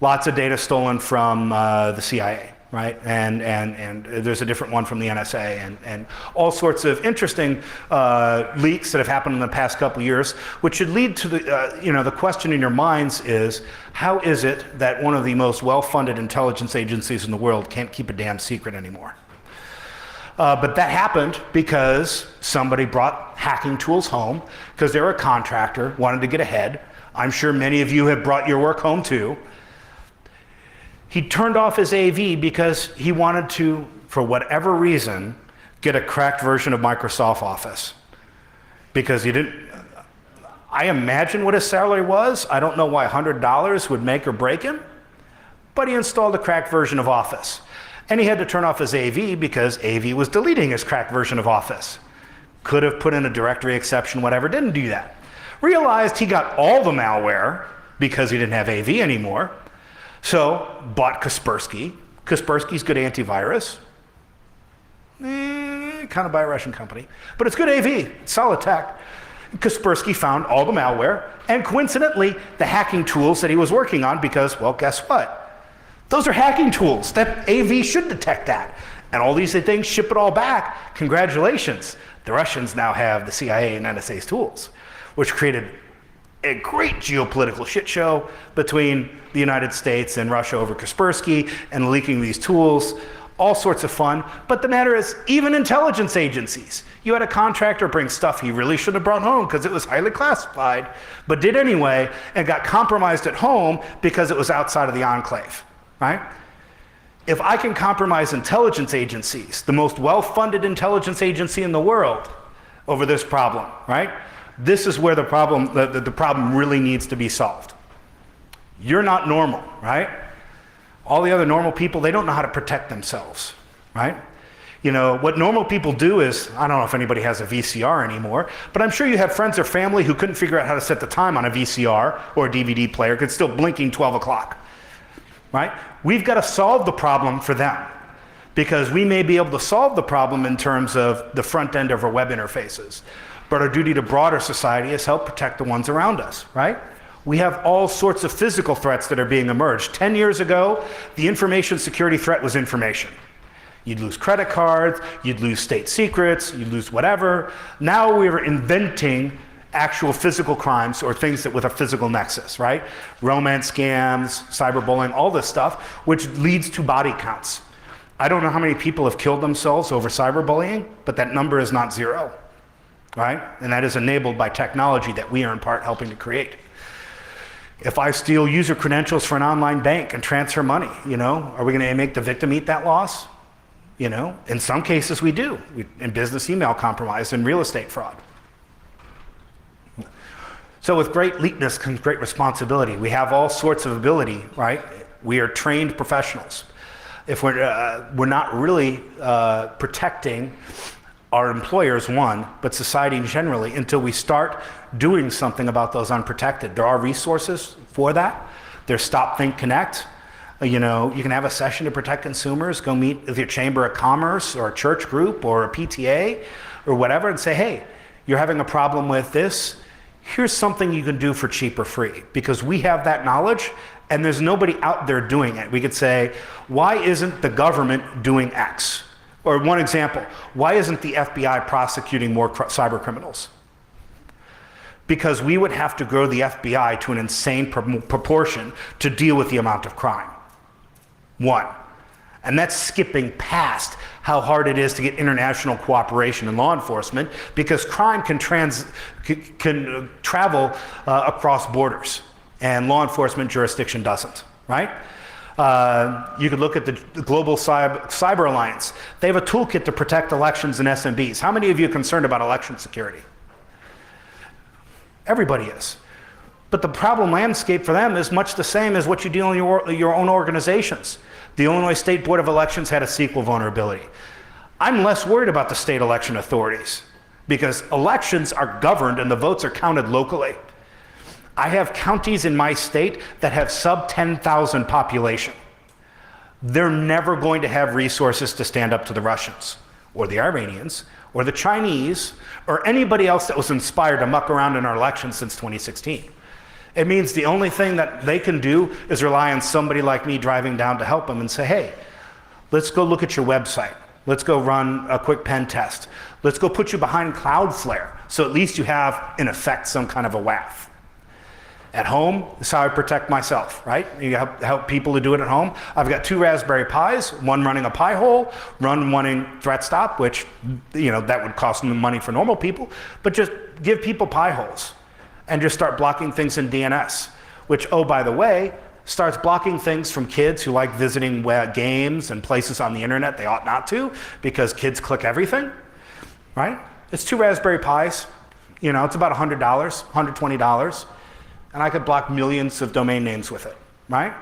Lots of data stolen from the CIA, right? And there's a different one from the NSA and all sorts of interesting leaks that have happened in the past couple of years, which should lead to the question in your minds is, how is it that one of the most well-funded intelligence agencies in the world can't keep a damn secret anymore? But that happened because somebody brought hacking tools home because they were a contractor, wanted to get ahead. I'm sure many of you have brought your work home too. He turned off his AV because he wanted to, for whatever reason, get a cracked version of Microsoft Office. Because he didn't, I imagine what his salary was. I don't know why $100 would make or break him, but he installed a cracked version of Office. And he had to turn off his AV because AV was deleting his cracked version of Office. Could have put in a directory exception, whatever, didn't do that. Realized he got all the malware because he didn't have AV anymore. So, bought Kaspersky. Kaspersky's good antivirus. Kind of by a Russian company. But it's good AV, it's solid tech. Kaspersky found all the malware, and coincidentally, the hacking tools that he was working on because, well, guess what? Those are hacking tools. That AV should detect that. And all these things, ship it all back. Congratulations. The Russians now have the CIA and NSA's tools, which created a great geopolitical shit show between the United States and Russia over Kaspersky and leaking these tools, all sorts of fun. But the matter is, even intelligence agencies, you had a contractor bring stuff he really should have brought home because it was highly classified, but did anyway and got compromised at home because it was outside of the enclave, right? If I can compromise intelligence agencies, the most well-funded intelligence agency in the world, over this problem, right? This is where the problem really needs to be solved. You're not normal, right? All the other normal people, they don't know how to protect themselves, right? You know, what normal people do is, I don't know if anybody has a VCR anymore, but I'm sure you have friends or family who couldn't figure out how to set the time on a VCR or a DVD player because it's still blinking 12 o'clock, right? We've got to solve the problem for them because we may be able to solve the problem in terms of the front end of our web interfaces. But our duty to broader society is help protect the ones around us, right? We have all sorts of physical threats that are being emerged. 10 years ago, the information security threat was information. You'd lose credit cards, you'd lose state secrets, you'd lose whatever. Now we're inventing actual physical crimes or things that with a physical nexus, right? Romance scams, cyberbullying, all this stuff, which leads to body counts. I don't know how many people have killed themselves over cyberbullying, but that number is not zero. Right? And that is enabled by technology that we are in part helping to create. If I steal user credentials for an online bank and transfer money, you know, are we going to make the victim eat that loss? You know, in some cases we do, in business email compromise and real estate fraud. So with great leapness comes great responsibility. We have all sorts of ability, right? We are trained professionals. If we're not really protecting our employers, one, but society generally, until we start doing something about those unprotected. There are resources for that. There's Stop, Think, Connect. You know, you can have a session to protect consumers, go meet with your Chamber of Commerce or a church group or a PTA or whatever and say, hey, you're having a problem with this. Here's something you can do for cheap or free, because we have that knowledge and there's nobody out there doing it. We could say, why isn't the government doing X? Or one example, why isn't the FBI prosecuting more cyber criminals? Because we would have to grow the FBI to an insane proportion to deal with the amount of crime. One. And that's skipping past how hard it is to get international cooperation in law enforcement, because crime can travel across borders, and law enforcement jurisdiction doesn't, right? You could look at the Global Cyber Alliance. They have a toolkit to protect elections and SMBs. How many of you are concerned about election security? Everybody is. But the problem landscape for them is much the same as what you deal in your own organizations. The Illinois State Board of Elections had a SQL vulnerability. I'm less worried about the state election authorities because elections are governed and the votes are counted locally. I have counties in my state that have sub 10,000 population. They're never going to have resources to stand up to the Russians or the Iranians or the Chinese or anybody else that was inspired to muck around in our elections since 2016. It means the only thing that they can do is rely on somebody like me driving down to help them and say, hey, let's go look at your website. Let's go run a quick pen test. Let's go put you behind Cloudflare so at least you have, in effect, some kind of a WAF. At home, that's how I protect myself, right? You help people to do it at home. I've got 2 Raspberry Pis, one running a Pi-hole, one running ThreatStop, which, that would cost them money for normal people, but just give people Pi-holes and just start blocking things in DNS, which, oh, by the way, starts blocking things from kids who like visiting games and places on the internet they ought not to because kids click everything, right? It's 2 Raspberry Pis, it's about $100, $120. And I could block millions of domain names with it, right?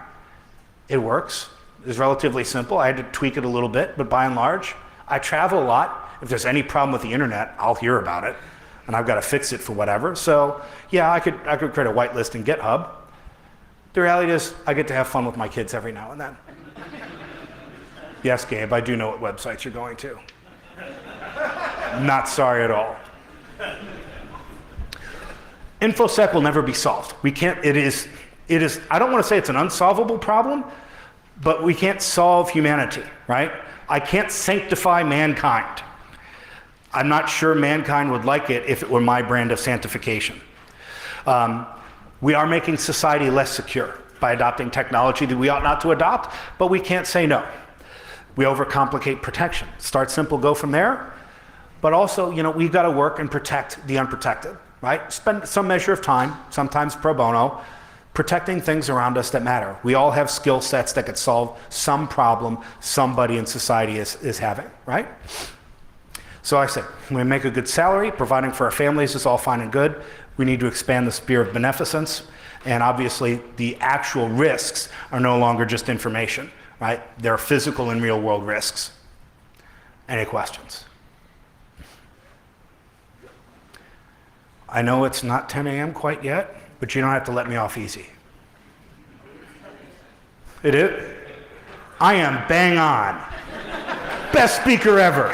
It works. It's relatively simple. I had to tweak it a little bit, but by and large, I travel a lot. If there's any problem with the internet, I'll hear about it, and I've got to fix it for whatever. So yeah, I could create a whitelist in GitHub. The reality is, I get to have fun with my kids every now and then. Yes, Gabe, I do know what websites you're going to. Not sorry at all. InfoSec will never be solved. We can't, it is, I don't want to say it's an unsolvable problem, but we can't solve humanity, right? I can't sanctify mankind. I'm not sure mankind would like it if it were my brand of sanctification. We are making society less secure by adopting technology that we ought not to adopt, but we can't say no. We overcomplicate protection. Start simple, go from there. But also, we've got to work and protect the unprotected. Right? Spend some measure of time, sometimes pro bono, protecting things around us that matter. We all have skill sets that could solve some problem somebody in society is having, right? So I say, we make a good salary, providing for our families is all fine and good. We need to expand the sphere of beneficence, and obviously the actual risks are no longer just information, right? There are physical and real world risks. Any questions? I know it's not 10 a.m. quite yet, but you don't have to let me off easy. It is? I am bang on. Best speaker ever.